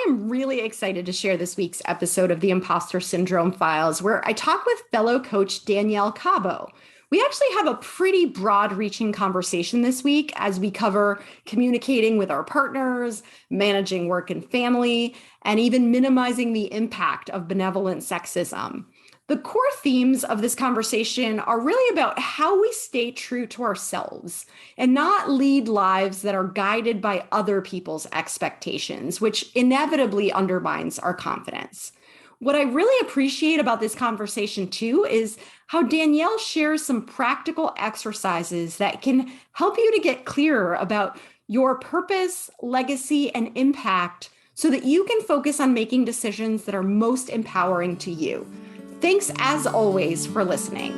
I am really excited to share this week's episode of the Impostor Syndrome Files, where I talk with fellow coach Danielle Cobo. We actually have a pretty broad-reaching conversation this week as we cover communicating with our partners, managing work and family, and even minimizing the impact of benevolent sexism. The core themes of this conversation are really about how we stay true to ourselves and not lead lives that are guided by other people's expectations, which inevitably undermines our confidence. What I really appreciate about this conversation too is how Danielle shares some practical exercises that can help you to get clearer about your purpose, legacy, and impact so that you can focus on making decisions that are most empowering to you. Thanks, as always, for listening.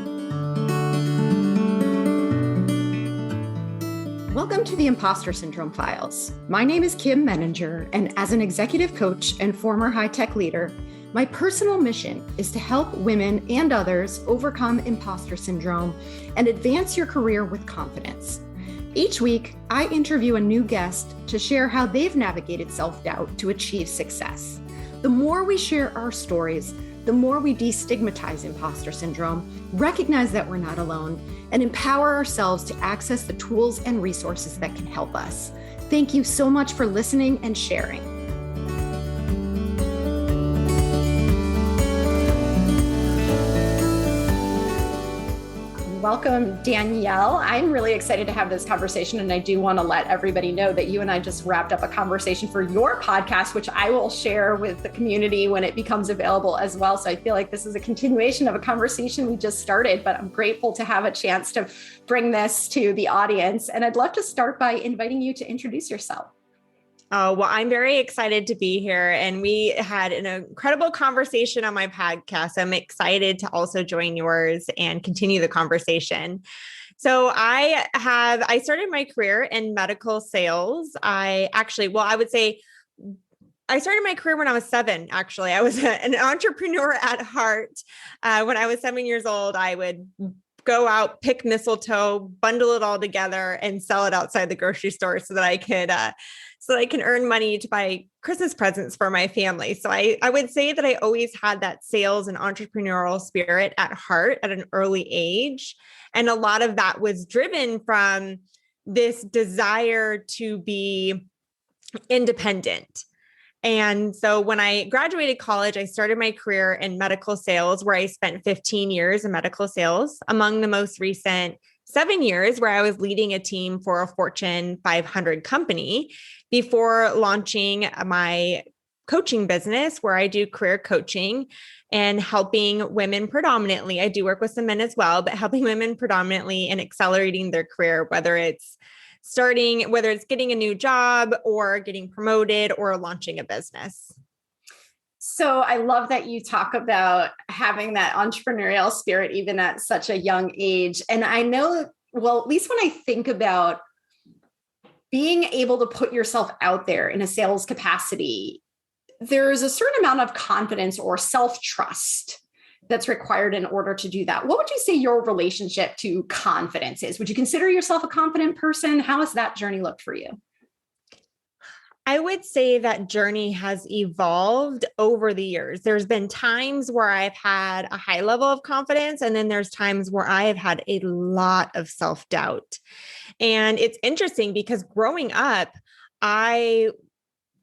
Welcome to the Impostor Syndrome Files. My name is Kim Menninger, and as an executive coach and former high-tech leader, my personal mission is to help women and others overcome imposter syndrome and advance your career with confidence. Each week, I interview a new guest to share how they've navigated self-doubt to achieve success. The more we share our stories, the more we destigmatize imposter syndrome, recognize that we're not alone, and empower ourselves to access the tools and resources that can help us. Thank you so much for listening and sharing. Welcome, Danielle. I'm really excited to have this conversation, and I do want to let everybody know that you and I just wrapped up a conversation for your podcast, which I will share with the community when it becomes available as well. So I feel like this is a continuation of a conversation we just started, but I'm grateful to have a chance to bring this to the audience. And I'd love to start by inviting you to introduce yourself. Oh, well, I'm very excited to be here. And we had an incredible conversation on my podcast. I'm excited to also join yours and continue the conversation. So I started my career in medical sales. I would say I started my career when I was 7, actually. I was an entrepreneur at heart. When I was 7 years old, I would go out, pick mistletoe, bundle it all together, and sell it outside the grocery store so that I can earn money to buy Christmas presents for my family. So I would say that I always had that sales and entrepreneurial spirit at heart at an early age. And a lot of that was driven from this desire to be independent. And so when I graduated college, I started my career in medical sales, where I spent 15 years in medical sales, among the most recent 7 years where I was leading a team for a Fortune 500 company before launching my coaching business, where I do career coaching and helping women predominantly. I do work with some men as well, but helping women predominantly in accelerating their career, whether it's getting a new job or getting promoted or launching a business. So I love that you talk about having that entrepreneurial spirit, even at such a young age. And I know, well, at least when I think about being able to put yourself out there in a sales capacity, there's a certain amount of confidence or self-trust that's required in order to do that. What would you say your relationship to confidence is? Would you consider yourself a confident person? How has that journey looked for you? I would say that journey has evolved over the years. There's been times where I've had a high level of confidence, and then there's times where I have had a lot of self-doubt. And it's interesting because growing up, I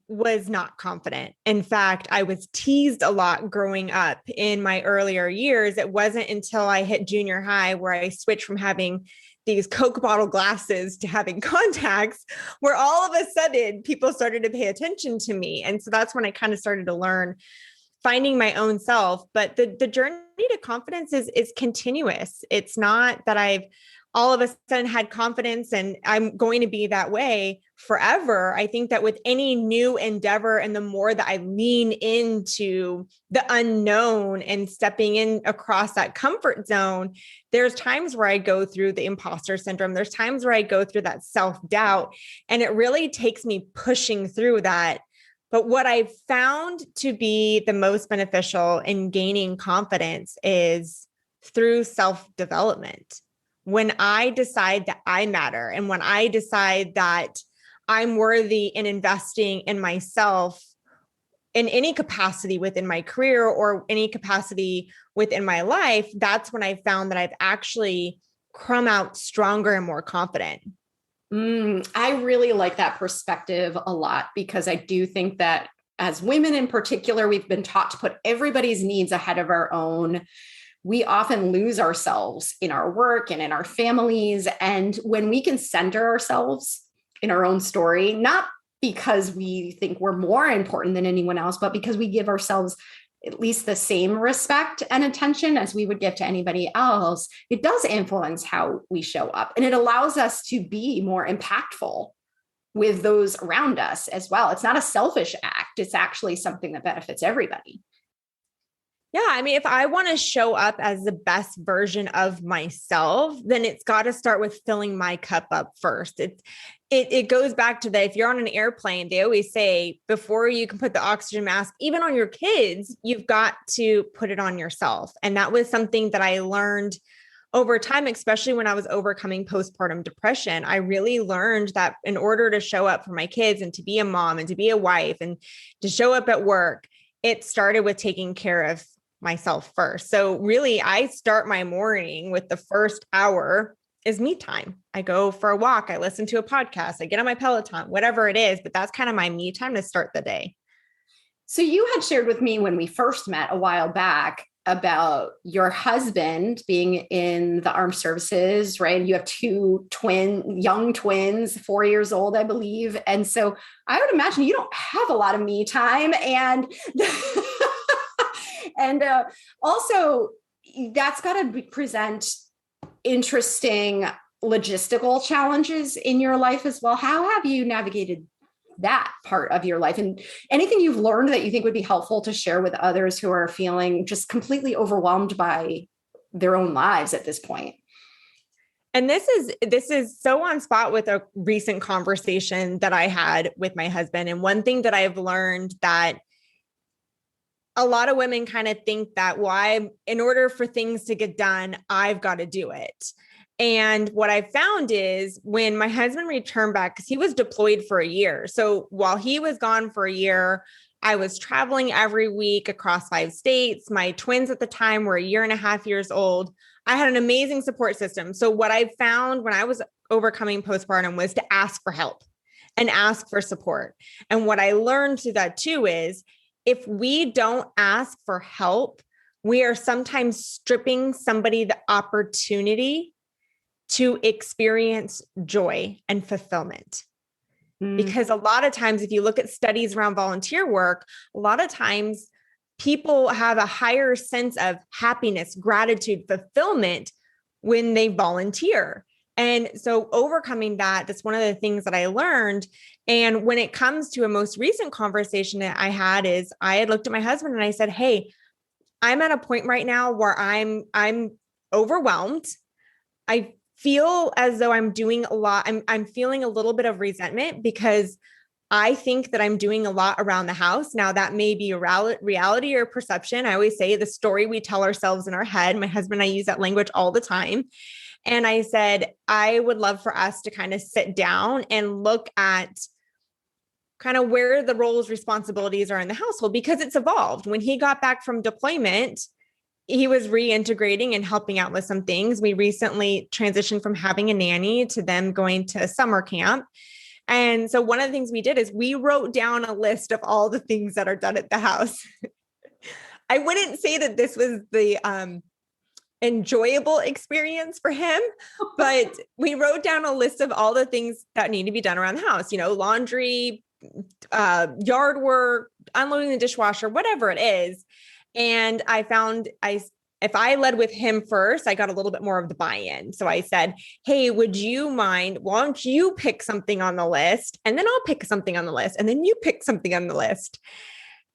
was not confident. In fact, I was teased a lot growing up in my earlier years. It wasn't until I hit junior high where I switched from having these Coke bottle glasses to having contacts, where all of a sudden people started to pay attention to me. And so that's when I kind of started to learn finding my own self. But the journey to confidence is continuous. It's not that I've all of a sudden had confidence and I'm going to be that way forever. I think that with any new endeavor, and the more that I lean into the unknown and stepping in across that comfort zone, there's times where I go through the imposter syndrome. There's times where I go through that self-doubt, and it really takes me pushing through that. But what I've found to be the most beneficial in gaining confidence is through self-development. When I decide that I matter, and when I decide that I'm worthy in investing in myself, in any capacity within my career or any capacity within my life, that's when I found that I've actually come out stronger and more confident. I really like that perspective a lot, because I do think that as women in particular, we've been taught to put everybody's needs ahead of our own. We often lose ourselves in our work and in our families. And when we can center ourselves in our own story, not because we think we're more important than anyone else, but because we give ourselves at least the same respect and attention as we would give to anybody else, it does influence how we show up. And it allows us to be more impactful with those around us as well. It's not a selfish act. It's actually something that benefits everybody. Yeah. I mean, if I want to show up as the best version of myself, then it's got to start with filling my cup up first. It goes back to that. If you're on an airplane, they always say before you can put the oxygen mask, even on your kids, you've got to put it on yourself. And that was something that I learned over time, especially when I was overcoming postpartum depression. I really learned that in order to show up for my kids and to be a mom and to be a wife and to show up at work, it started with taking care of myself first. So really, I start my morning with the first hour is me time. I go for a walk. I listen to a podcast. I get on my Peloton, whatever it is, but that's kind of my me time to start the day. So you had shared with me when we first met a while back about your husband being in the armed services, right? You have two young twins, 4 years old, I believe. And so I would imagine you don't have a lot of me time. And and also, that's got to present interesting logistical challenges in your life as well. How have you navigated that part of your life, and anything you've learned that you think would be helpful to share with others who are feeling just completely overwhelmed by their own lives at this point? And this is so on spot with a recent conversation that I had with my husband. And one thing that I've learned that a lot of women kind of think that, well, in order for things to get done, I've got to do it. And what I found is when my husband returned back, because he was deployed for a year. So while he was gone for a year, I was traveling every week across 5 states. My twins at the time were 1.5 years old. I had an amazing support system. So what I found when I was overcoming postpartum was to ask for help and ask for support. And what I learned through that too is if we don't ask for help, we are sometimes stripping somebody the opportunity to experience joy and fulfillment. Because a lot of times, if you look at studies around volunteer work, a lot of times people have a higher sense of happiness, gratitude, fulfillment when they volunteer. And so overcoming that's one of the things that I learned. And when it comes to a most recent conversation that I had is I had looked at my husband and I said, hey, I'm at a point right now where I'm overwhelmed. I feel as though I'm doing a lot. I'm feeling a little bit of resentment because I think that I'm doing a lot around the house. Now that may be a reality or perception. I always say the story we tell ourselves in our head. My husband and I use that language all the time. And I said, I would love for us to kind of sit down and look at kind of where the roles, responsibilities are in the household, because it's evolved. When he got back from deployment, he was reintegrating and helping out with some things. We recently transitioned from having a nanny to them going to summer camp. And so one of the things we did is we wrote down a list of all the things that are done at the house. I wouldn't say that this was the enjoyable experience for him, but we wrote down a list of all the things that need to be done around the house, laundry, yard work, unloading the dishwasher, whatever it is. And I found if I led with him first, I got a little bit more of the buy-in. So I said, hey, would you mind, why don't you pick something on the list? And then I'll pick something on the list. And then you pick something on the list.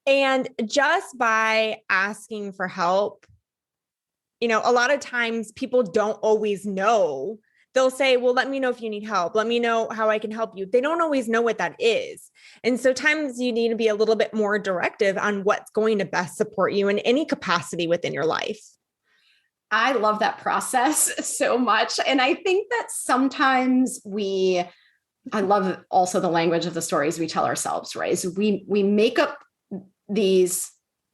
And just by asking for help, a lot of times people don't always know. They'll say, well, let me know if you need help. Let me know how I can help you. They don't always know what that is. And so times you need to be a little bit more directive on what's going to best support you in any capacity within your life. I love that process so much. And I think that sometimes I love also the language of the stories we tell ourselves, right? So we make up these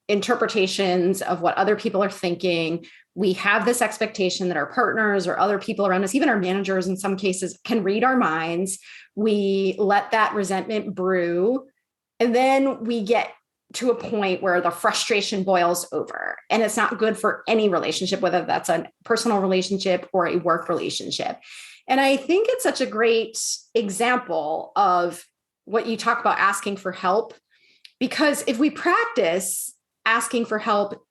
interpretations of what other people are thinking. We have this expectation that our partners or other people around us, even our managers in some cases, can read our minds. We let that resentment brew. And then we get to a point where the frustration boils over. And it's not good for any relationship, whether that's a personal relationship or a work relationship. And I think it's such a great example of what you talk about, asking for help. Because if we practice asking for help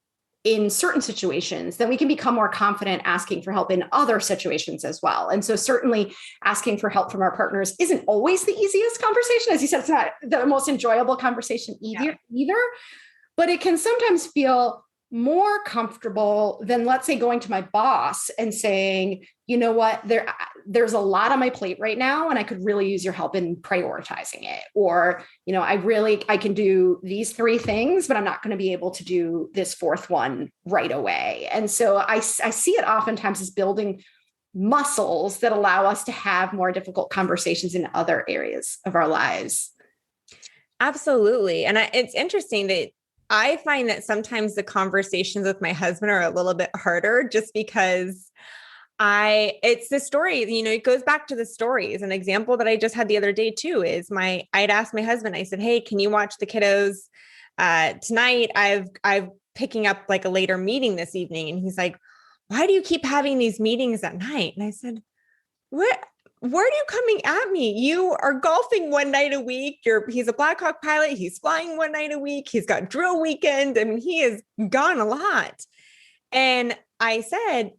in certain situations, then we can become more confident asking for help in other situations as well. And so certainly asking for help from our partners isn't always the easiest conversation. As you said, it's not the most enjoyable conversation either, but it can sometimes feel more comfortable than, let's say, going to my boss and saying, you know what, there's a lot on my plate right now, and I could really use your help in prioritizing it. Or, I can do these 3 things, but I'm not going to be able to do this 4th one right away. And so I see it oftentimes as building muscles that allow us to have more difficult conversations in other areas of our lives. Absolutely. And it's interesting that I find that sometimes the conversations with my husband are a little bit harder just because it's the story, it goes back to the stories. An example that I just had the other day too is I'd asked my husband, I said, hey, can you watch the kiddos tonight? I've picking up like a later meeting this evening. And he's like, why do you keep having these meetings at night? And I said, where are you coming at me? You are golfing one night a week. He's a Blackhawk pilot. He's flying one night a week. He's got drill weekend. I mean, he is gone a lot. And I said,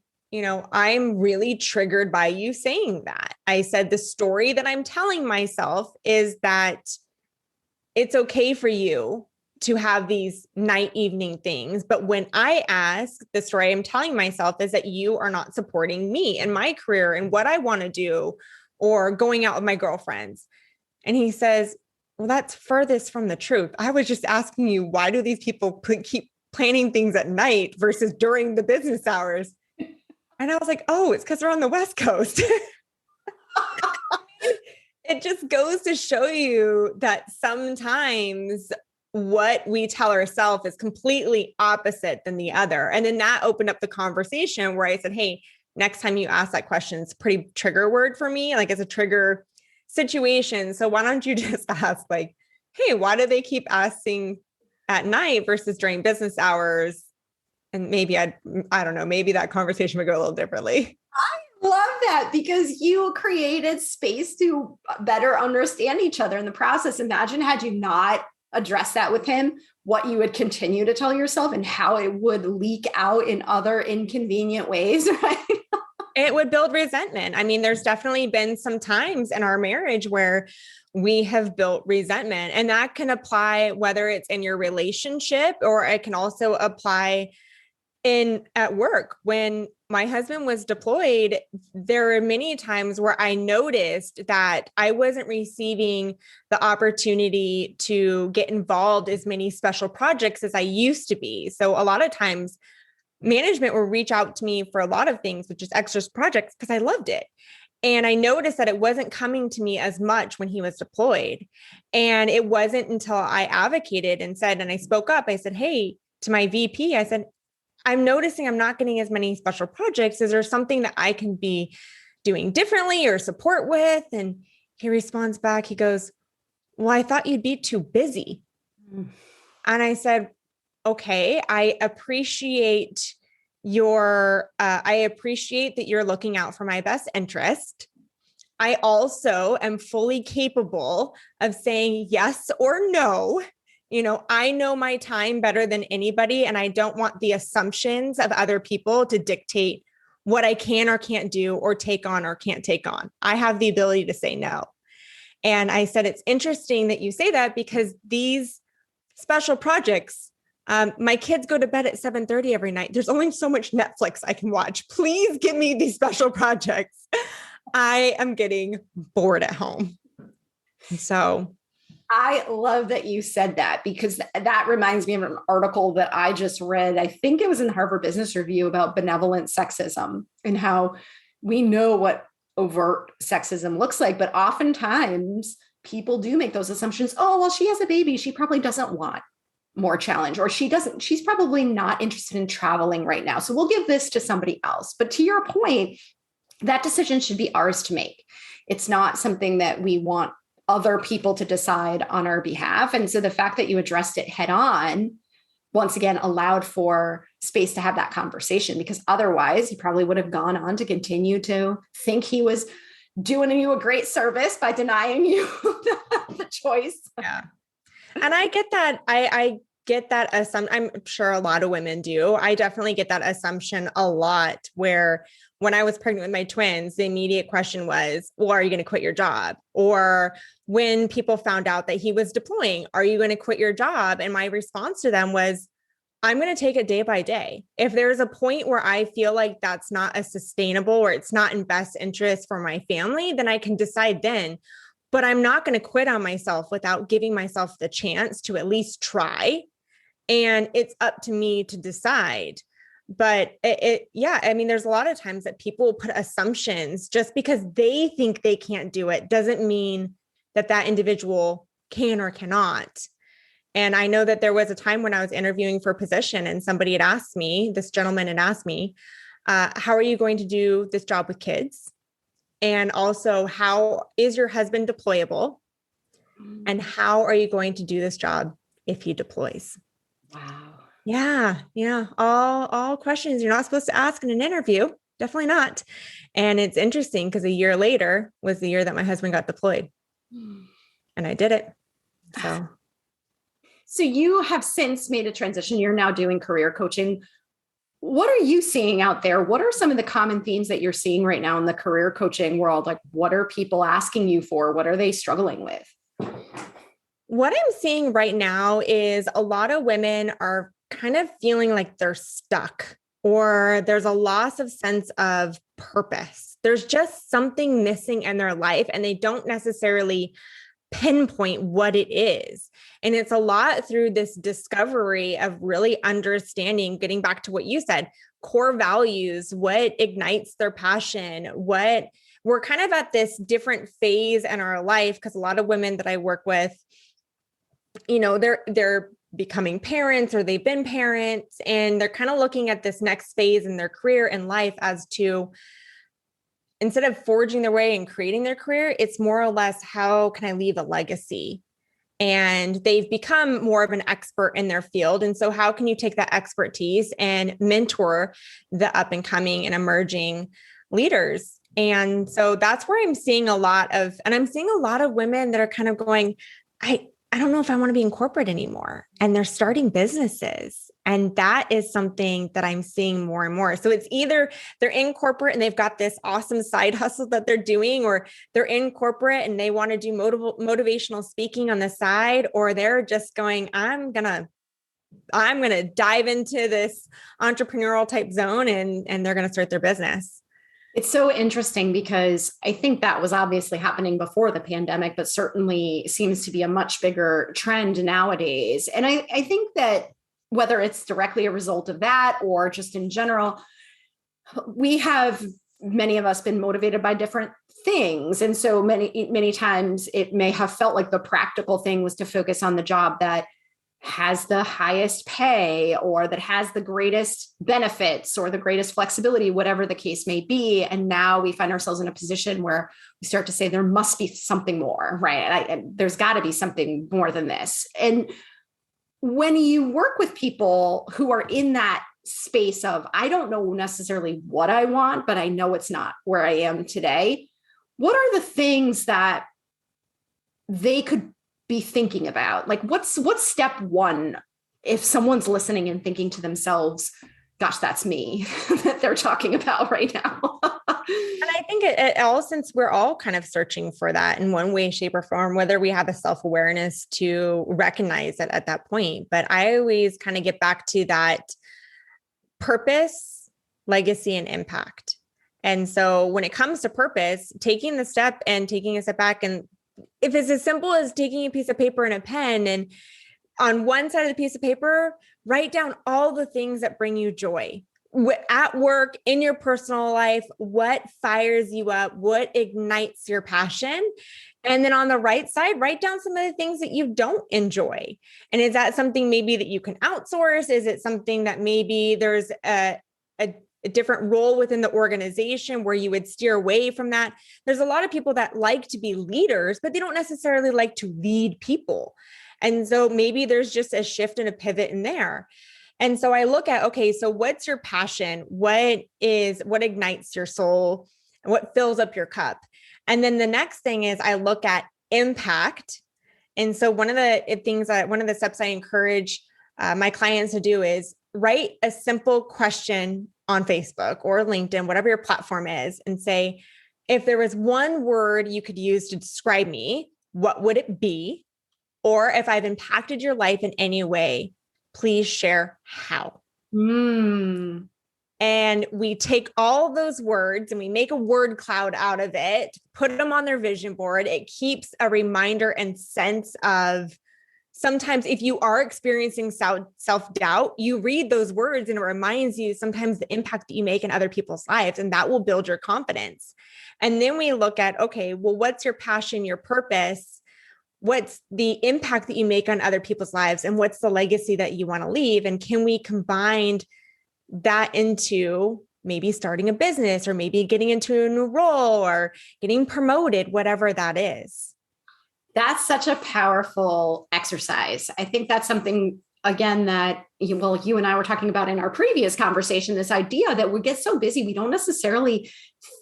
I'm really triggered by you saying that. I said, the story that I'm telling myself is that it's okay for you to have these night evening things. But when I ask, the story I'm telling myself is that you are not supporting me and my career and what I want to do, or going out with my girlfriends. And he says, well, that's furthest from the truth. I was just asking you, why do these people keep planning things at night versus during the business hours? And I was like, oh, it's because they're on the West Coast. It just goes to show you that sometimes what we tell ourselves is completely opposite than the other. And then that opened up the conversation where I said, hey, next time you ask that question, it's a pretty trigger word for me. Like, it's a trigger situation. So why don't you just ask, like, hey, why do they keep asking at night versus during business hours? And maybe I don't know, maybe that conversation would go a little differently. I love that, because you created space to better understand each other in the process. Imagine had you not addressed that with him, what you would continue to tell yourself and how it would leak out in other inconvenient ways, right? It would build resentment. I mean, there's definitely been some times in our marriage where we have built resentment, and that can apply whether it's in your relationship, or it can also apply at work. When my husband was deployed, there were many times where I noticed that I wasn't receiving the opportunity to get involved as many special projects as I used to be. So a lot of times management will reach out to me for a lot of things, which is extra projects, because I loved it. And I noticed that it wasn't coming to me as much when he was deployed. And it wasn't until I advocated and I spoke up, I said, hey, to my VP, I said, I'm noticing I'm not getting as many special projects. Is there something that I can be doing differently or support with? And he responds back, he goes, well, I thought you'd be too busy. And I said, okay, I appreciate that you're looking out for my best interest. I also am fully capable of saying yes or no. I know my time better than anybody, and I don't want the assumptions of other people to dictate what I can or can't do, or take on or can't take on. I have the ability to say no. And I said, it's interesting that you say that, because these special projects, my kids go to bed at 7:30 every night. There's only so much Netflix I can watch. Please give me these special projects. I am getting bored at home. So I love that you said that, because that reminds me of an article that I just read. I think it was in Harvard Business Review about benevolent sexism and how we know what overt sexism looks like, but oftentimes people do make those assumptions. Oh, well, she has a baby. She probably doesn't want more challenge, or she's probably not interested in traveling right now. So we'll give this to somebody else. But to your point, that decision should be ours to make. It's not something that we want other people to decide on our behalf. And so the fact that you addressed it head on, once again, allowed for space to have that conversation, because otherwise he probably would have gone on to continue to think he was doing you a great service by denying you the choice. Yeah. And I get that. I get that assumption. I'm sure a lot of women do. I definitely get that assumption a lot, where when I was pregnant with my twins, the immediate question was, well, are you going to quit your job? Or when people found out that he was deploying, are you going to quit your job? And my response to them was, I'm going to take it day by day. If there's a point where I feel like that's not a sustainable, or it's not in best interest for my family, then I can decide then. But I'm not going to quit on myself without giving myself the chance to at least try. And it's up to me to decide. But yeah, I mean, there's a lot of times that people put assumptions. Just because they think they can't do it doesn't mean that that individual can or cannot. And I know that there was a time when I was interviewing for a position, and somebody had asked me, this gentleman had asked me, how are you going to do this job with kids? And also, how is your husband deployable? And how are you going to do this job if he deploys? Wow. Yeah. Yeah. All questions you're not supposed to ask in an interview. Definitely not. And it's interesting because a year later was the year that my husband got deployed, and I did it. So you have since made a transition. You're now doing career coaching. What are you seeing out there? What are some of the common themes that you're seeing right now in the career coaching world? Like, what are people asking you for? What are they struggling with? What I'm seeing right now is a lot of women are kind of feeling like they're stuck, or there's a loss of sense of purpose. There's just something missing in their life, and they don't necessarily pinpoint what it is. And it's a lot through this discovery of really understanding, getting back to what you said, core values, what ignites their passion, what we're kind of at this different phase in our life. Because a lot of women that I work with, you know, they're becoming parents, or they've been parents, and they're kind of looking at this next phase in their career and life as to, instead of forging their way and creating their career, it's more or less, how can I leave a legacy? And they've become more of an expert in their field. And so how can you take that expertise and mentor the up and coming and emerging leaders? And so that's where I'm seeing a lot of women that are kind of going, I don't know if I want to be in corporate anymore. And they're starting businesses. And that is something that I'm seeing more and more. So it's either they're in corporate and they've got this awesome side hustle that they're doing, or they're in corporate and they want to do motivational speaking on the side, or they're just going, I'm going to dive into this entrepreneurial type zone, and they're going to start their business. It's so interesting, because I think that was obviously happening before the pandemic, but certainly seems to be a much bigger trend nowadays. And I think that whether it's directly a result of that or just in general, many of us been motivated by different things. And so many times it may have felt like the practical thing was to focus on the job that has the highest pay, or that has the greatest benefits, or the greatest flexibility, whatever the case may be. And now we find ourselves in a position where we start to say, there must be something more, right? There's got to be something more than this. And when you work with people who are in that space of, I don't know necessarily what I want, but I know it's not where I am today, what are the things that they could be thinking about? Like, what's step one if someone's listening and thinking to themselves, gosh, that's me that they're talking about right now? And I think it all, since we're all kind of searching for that in one way, shape, or form, whether we have a self-awareness to recognize it at that point. But I always kind of get back to that purpose, legacy, and impact. And so when it comes to purpose, taking the step and taking a step back, and if it's as simple as taking a piece of paper and a pen, and on one side of the piece of paper, write down all the things that bring you joy at work, in your personal life, what fires you up, what ignites your passion. And then on the right side, write down some of the things that you don't enjoy. And is that something maybe that you can outsource? Is it something that maybe there's a different role within the organization where you would steer away from that? There's a lot of people that like to be leaders, but they don't necessarily like to lead people. And so maybe there's just a shift and a pivot in there. And so I look at, okay, so what's your passion? What ignites your soul? What fills up your cup? And then the next thing is I look at impact. And so one of the steps I encourage my clients to do is write a simple question on Facebook or LinkedIn, whatever your platform is, and say, if there was one word you could use to describe me, what would it be? Or if I've impacted your life in any way, please share how. And we take all those words and we make a word cloud out of it, put them on their vision board. It keeps a reminder and sense of, sometimes if you are experiencing self-doubt, you read those words and it reminds you sometimes the impact that you make in other people's lives, and that will build your confidence. And then we look at, okay, well, what's your passion, your purpose? What's the impact that you make on other people's lives? And what's the legacy that you want to leave? And can we combine that into maybe starting a business or maybe getting into a new role or getting promoted, whatever that is? That's such a powerful exercise. I think that's something, again, that you and I were talking about in our previous conversation, this idea that we get so busy, we don't necessarily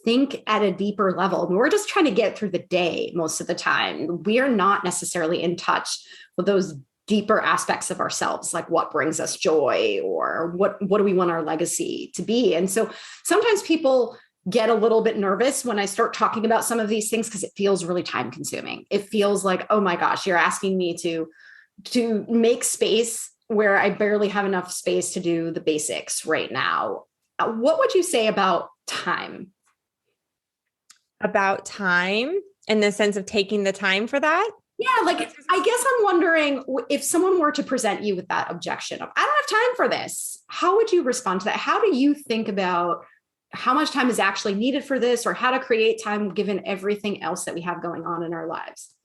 think at a deeper level. We're just trying to get through the day most of the time. We are not necessarily in touch with those deeper aspects of ourselves, like what brings us joy or what do we want our legacy to be. And so sometimes people get a little bit nervous when I start talking about some of these things because it feels really time consuming. It feels like, oh my gosh, you're asking me to make space where I barely have enough space to do the basics right now. What would you say about time? About time in the sense of taking the time for that? Yeah, like, I guess I'm wondering if someone were to present you with that objection of, I don't have time for this. How would you respond to that? How do you think about how much time is actually needed for this, or how to create time given everything else that we have going on in our lives?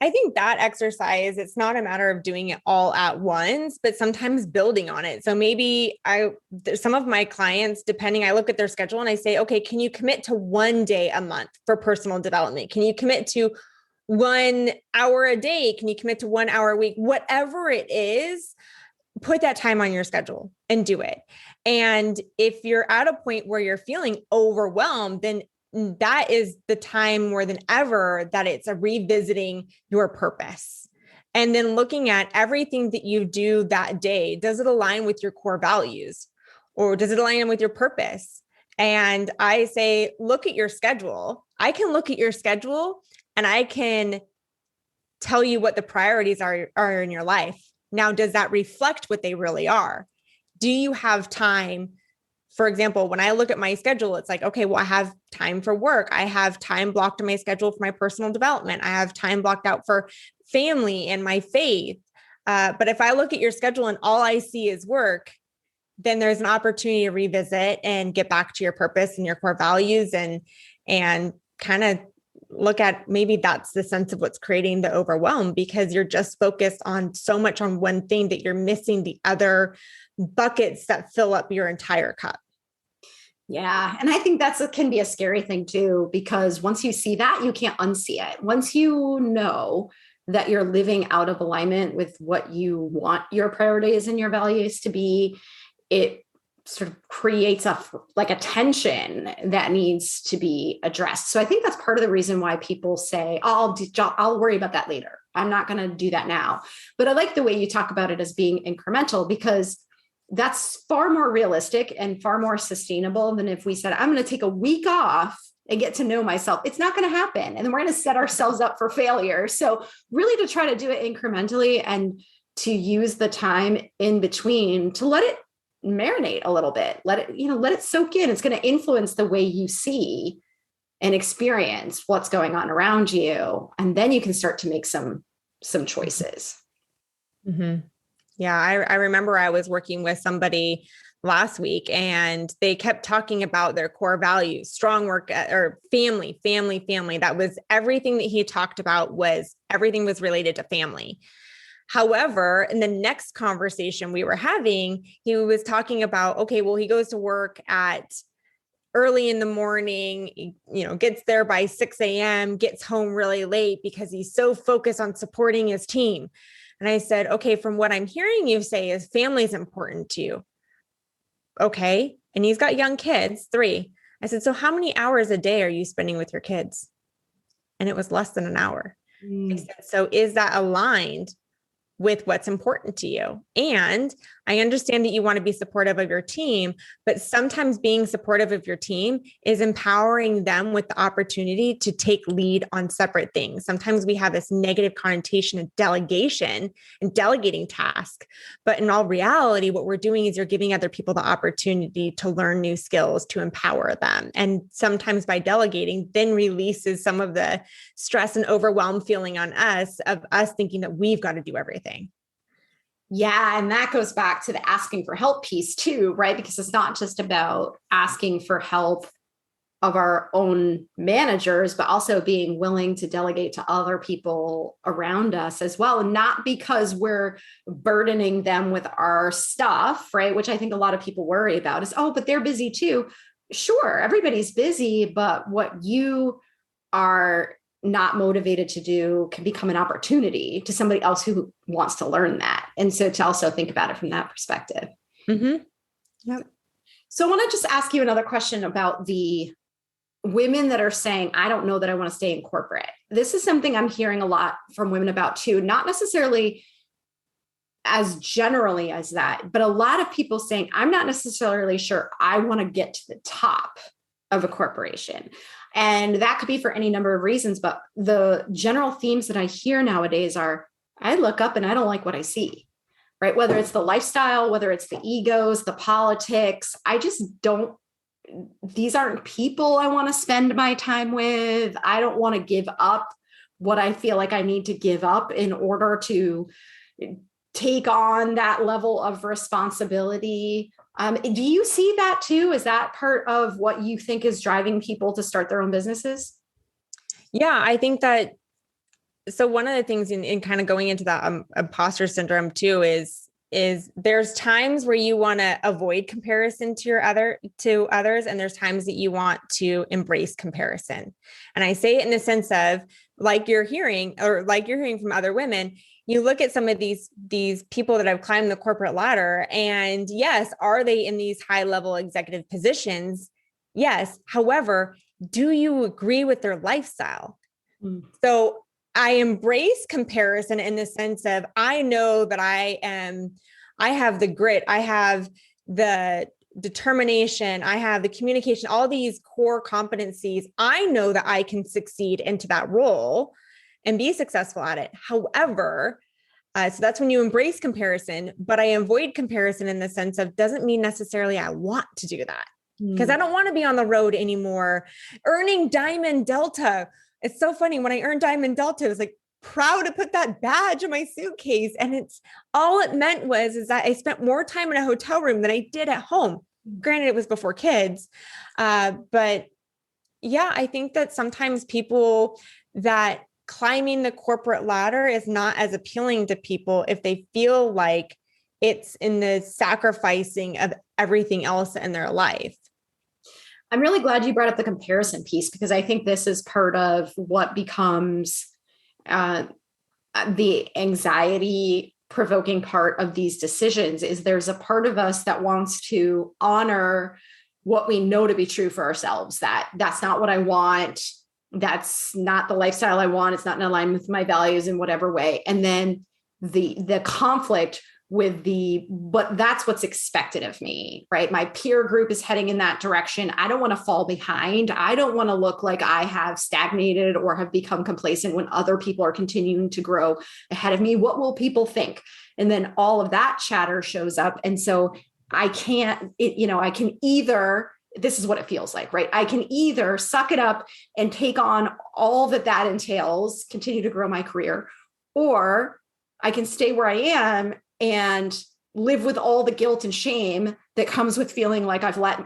I think that exercise, it's not a matter of doing it all at once, but sometimes building on it. So maybe some of my clients, depending, I look at their schedule and I say, okay, can you commit to 1 day a month for personal development? Can you commit to 1 hour a day? Can you commit to 1 hour a week? Whatever it is, put that time on your schedule and do it. And if you're at a point where you're feeling overwhelmed, then that is the time more than ever that it's a revisiting your purpose. And then looking at everything that you do that day. Does it align with your core values, or does it align with your purpose? And I say, look at your schedule. I can look at your schedule and I can tell you what the priorities are in your life. Now, does that reflect what they really are? Do you have time? For example, when I look at my schedule, it's like, okay, well, I have time for work. I have time blocked in my schedule for my personal development. I have time blocked out for family and my faith. But if I look at your schedule and all I see is work, then there's an opportunity to revisit and get back to your purpose and your core values and kind of look at, maybe that's the sense of what's creating the overwhelm, because you're just focused on so much on one thing that you're missing the other buckets that fill up your entire cup. Yeah. And I think can be a scary thing too, because once you see that, you can't unsee it. Once you know that you're living out of alignment with what you want your priorities and your values to be, it sort of creates a tension that needs to be addressed. So I think that's part of the reason why people say, I'll worry about that later. I'm not going to do that now. But I like the way you talk about it as being incremental, because that's far more realistic and far more sustainable than if we said, I'm going to take a week off and get to know myself. It's not going to happen. And then we're going to set ourselves up for failure. So really to try to do it incrementally and to use the time in between to let it marinate a little bit, let it soak in. It's going to influence the way you see and experience what's going on around you. And then you can start to make some choices. Mm-hmm. Yeah, I remember I was working with somebody last week and they kept talking about their core values, strong work or family, family, family. That was everything that he talked about, was everything was related to family. However, in the next conversation we were having, he was talking about, okay, well, he goes to work at early in the morning, gets there by 6 a.m., gets home really late because he's so focused on supporting his team. And I said, okay, from what I'm hearing you say is family is important to you. Okay. And he's got young kids, 3. I said, so how many hours a day are you spending with your kids? And it was less than an hour. I said, so is that aligned with what's important to you? And I understand that you want to be supportive of your team, but sometimes being supportive of your team is empowering them with the opportunity to take lead on separate things. Sometimes we have this negative connotation of delegation and delegating tasks, but in all reality, what we're doing is you're giving other people the opportunity to learn new skills, to empower them. And sometimes by delegating then releases some of the stress and overwhelm feeling on us of us thinking that we've got to do everything. Yeah. And that goes back to the asking for help piece too, right? Because it's not just about asking for help of our own managers, but also being willing to delegate to other people around us as well. And not because we're burdening them with our stuff, right? Which I think a lot of people worry about is, oh, but they're busy too. Sure, everybody's busy, but what you are not motivated to do can become an opportunity to somebody else who wants to learn that. And so to also think about it from that perspective. Mm-hmm. Yep. So I want to just ask you another question about the women that are saying, I don't know that I want to stay in corporate. This is something I'm hearing a lot from women about too, not necessarily as generally as that, but a lot of people saying, I'm not necessarily sure I want to get to the top of a corporation. And that could be for any number of reasons. But the general themes that I hear nowadays are, I look up and I don't like what I see, right? Whether it's the lifestyle, whether it's the egos, the politics, I just don't, these aren't people I want to spend my time with. I don't want to give up what I feel like I need to give up in order to take on that level of responsibility. Do you see that too? Is that part of what you think is driving people to start their own businesses? Yeah, I think that. So one of the things in kind of going into that imposter syndrome too is there's times where you want to avoid comparison to others, and there's times that you want to embrace comparison. And I say it in the sense of like you're hearing from other women. You look at some of these people that have climbed the corporate ladder, and yes, are they in these high level executive positions? Yes. However, do you agree with their lifestyle? So I embrace comparison in the sense of, I know that I have the grit, I have the determination, I have the communication, all these core competencies. I know that I can succeed into that role and be successful at it. However, so that's when you embrace comparison, but I avoid comparison in the sense of, doesn't mean necessarily I want to do that, because I don't want to be on the road anymore. Earning Diamond Delta. It's so funny. When I earned Diamond Delta, I was like proud to put that badge in my suitcase. And it's all it meant is that I spent more time in a hotel room than I did at home. Granted, it was before kids. But yeah, I think that sometimes people that climbing the corporate ladder is not as appealing to people if they feel like it's in the sacrificing of everything else in their life. I'm really glad you brought up the comparison piece, because I think this is part of what becomes the anxiety provoking part of these decisions. Is there's a part of us that wants to honor what we know to be true for ourselves, that's not what I want. That's not the lifestyle I want. It's not in alignment with my values in whatever way. And then the conflict with but that's what's expected of me, right? My peer group is heading in that direction. I don't want to fall behind. I don't want to look like I have stagnated or have become complacent when other people are continuing to grow ahead of me. What will people think? And then all of that chatter shows up. And so I can either, this is what it feels like, right? I can either suck it up and take on all that entails, continue to grow my career, or I can stay where I am and live with all the guilt and shame that comes with feeling like I've let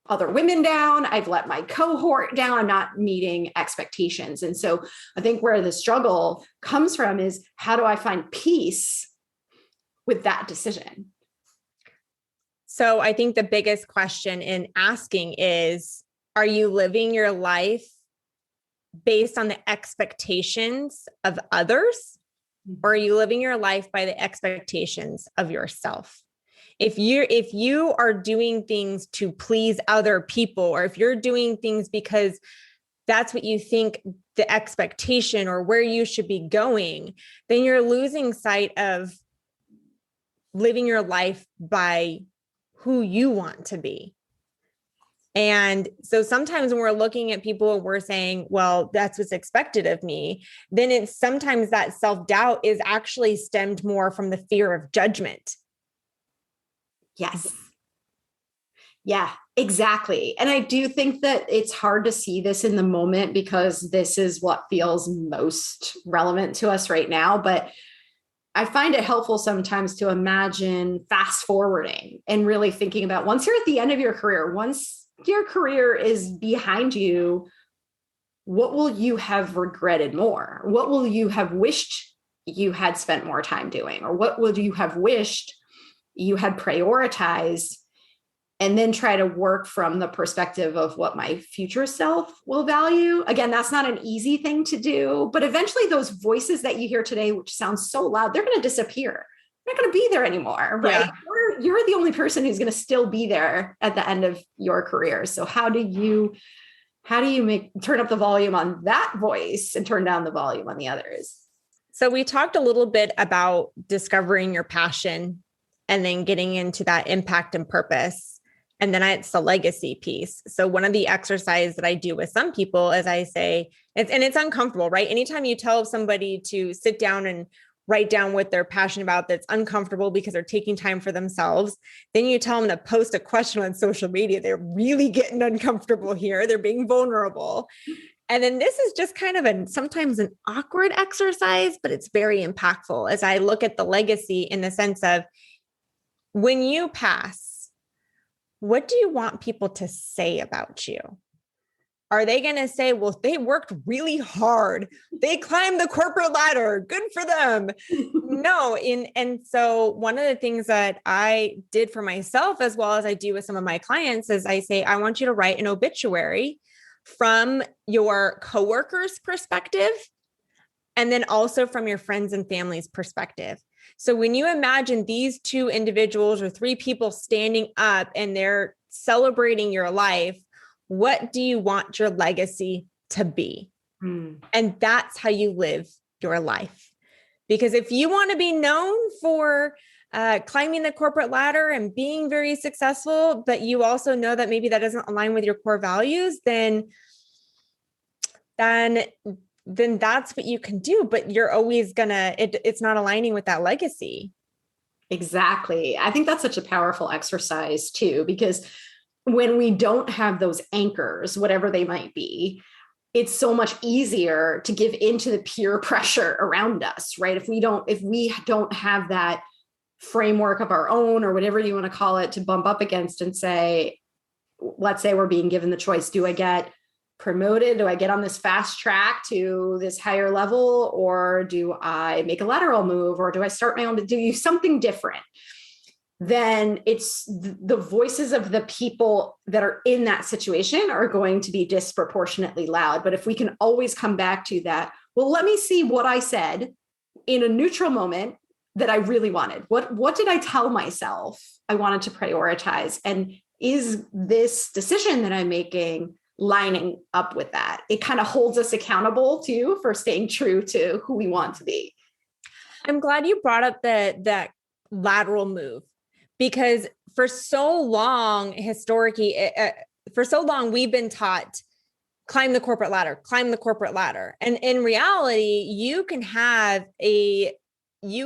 other women down, I've let my cohort down, I'm not meeting expectations. And so I think where the struggle comes from is, how do I find peace with that decision? So I think the biggest question in asking is, are you living your life based on the expectations of others, or are you living your life by the expectations of yourself? If you are doing things to please other people, or if you're doing things because that's what you think the expectation or where you should be going, then you're losing sight of living your life by who you want to be. And so sometimes when we're looking at people and we're saying, well, that's what's expected of me, then it's sometimes that self-doubt is actually stemmed more from the fear of judgment. Yes. Yeah, exactly. And I do think that it's hard to see this in the moment because this is what feels most relevant to us right now. But I find it helpful sometimes to imagine fast forwarding and really thinking about, once you're at the end of your career, once your career is behind you, what will you have regretted more? What will you have wished you had spent more time doing? Or what would you have wished you had prioritized? And then try to work from the perspective of what my future self will value. Again, that's not an easy thing to do, but eventually those voices that you hear today, which sound so loud, they're going to disappear. They're not going to be there anymore, right? Yeah. You're the only person who's going to still be there at the end of your career. So how do you turn up the volume on that voice and turn down the volume on the others? So we talked a little bit about discovering your passion and then getting into that impact and purpose. And then it's the legacy piece. So one of the exercises that I do with some people is I say, it's uncomfortable, right? Anytime you tell somebody to sit down and write down what they're passionate about, that's uncomfortable because they're taking time for themselves. Then you tell them to post a question on social media. They're really getting uncomfortable here. They're being vulnerable. And then this is just kind of sometimes an awkward exercise, but it's very impactful as I look at the legacy in the sense of, when you pass, what do you want people to say about you? Are they going to say, well, they worked really hard, they climbed the corporate ladder, good for them? No. And so one of the things that I did for myself, as well as I do with some of my clients, is I say, I want you to write an obituary from your coworkers' perspective, and then also from your friends and family's perspective. So when you imagine these two individuals or three people standing up and they're celebrating your life, what do you want your legacy to be? And that's how you live your life. Because if you want to be known for climbing the corporate ladder and being very successful, but you also know that maybe that doesn't align with your core values, then that's what you can do, but you're always it's not aligning with that legacy. Exactly. I think that's such a powerful exercise too, because when we don't have those anchors, whatever they might be, it's so much easier to give into the peer pressure around us, right? If we don't have that framework of our own, or whatever you want to call it, to bump up against and say, let's say we're being given the choice, do I get promoted? Do I get on this fast track to this higher level? Or do I make a lateral move? Or do I start my own, do something different? Then it's the voices of the people that are in that situation are going to be disproportionately loud. But if we can always come back to that, well, let me see what I said in a neutral moment that I really wanted. What did I tell myself I wanted to prioritize? And is this decision that I'm making lining up with that? It kind of holds us accountable too for staying true to who we want to be. I'm glad you brought up that lateral move, because for so long, historically, for so long, we've been taught climb the corporate ladder. And in reality, you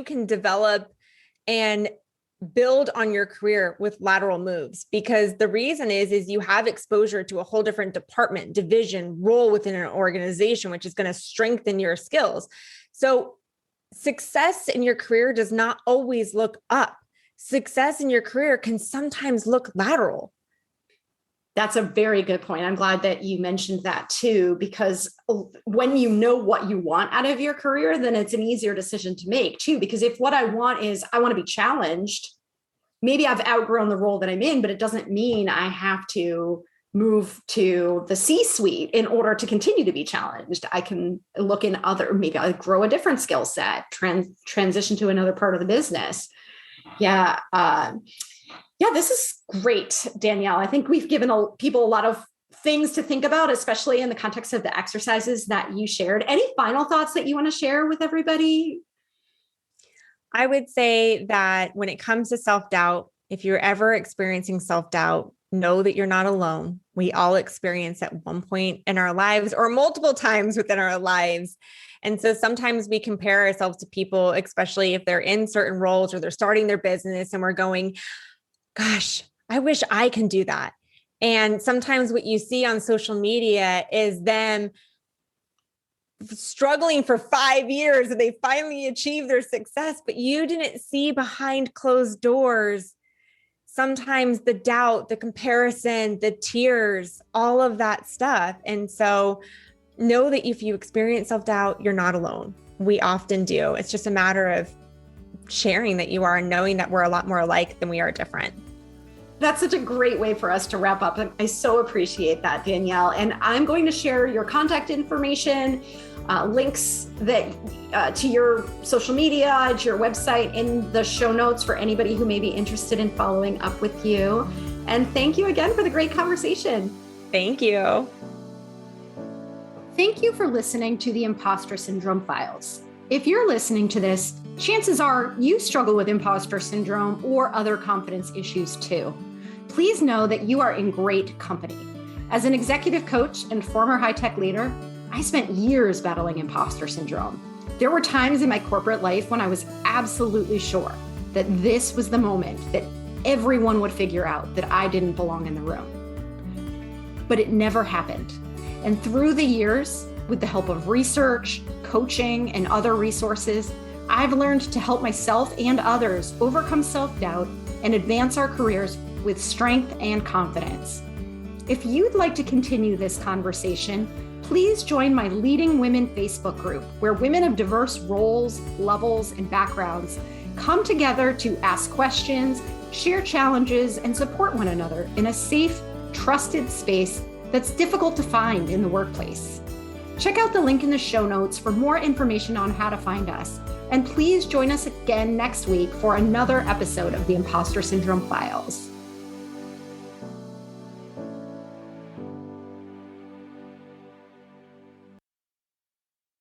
can develop and build on your career with lateral moves, because the reason is you have exposure to a whole different department, division, role within an organization, which is going to strengthen your skills. So success in your career does not always look up. Success in your career can sometimes look lateral. That's a very good point. I'm glad that you mentioned that too, because when you know what you want out of your career, then it's an easier decision to make too. Because if what I want is I want to be challenged, maybe I've outgrown the role that I'm in, but it doesn't mean I have to move to the C-suite in order to continue to be challenged. I can look in maybe I'll grow a different skill set, transition to another part of the business. Yeah. This is great, Danielle. I think we've given people a lot of things to think about, especially in the context of the exercises that you shared. Any final thoughts that you want to share with everybody? I would say that when it comes to self-doubt, if you're ever experiencing self-doubt, know that you're not alone. We all experience at one point in our lives or multiple times within our lives. And so sometimes we compare ourselves to people, especially if they're in certain roles or they're starting their business and we're going, gosh, I wish I can do that. And sometimes what you see on social media is them struggling for 5 years and they finally achieve their success, but you didn't see behind closed doors sometimes the doubt, the comparison, the tears, all of that stuff. And so know that if you experience self-doubt, you're not alone. We often do. It's just a matter of sharing that you are and knowing that we're a lot more alike than we are different. That's such a great way for us to wrap up. I so appreciate that, Danielle. And I'm going to share your contact information, links to your social media, to your website in the show notes for anybody who may be interested in following up with you. And thank you again for the great conversation. Thank you. Thank you for listening to the Impostor Syndrome Files. If you're listening to this, chances are you struggle with imposter syndrome or other confidence issues too. Please know that you are in great company. As an executive coach and former high-tech leader, I spent years battling imposter syndrome. There were times in my corporate life when I was absolutely sure that this was the moment that everyone would figure out that I didn't belong in the room. But it never happened. And through the years, with the help of research, coaching, and other resources, I've learned to help myself and others overcome self-doubt and advance our careers with strength and confidence. If you'd like to continue this conversation, please join my Leading Women Facebook group, where women of diverse roles, levels, and backgrounds come together to ask questions, share challenges, and support one another in a safe, trusted space that's difficult to find in the workplace. Check out the link in the show notes for more information on how to find us. And please join us again next week for another episode of the Impostor Syndrome Files.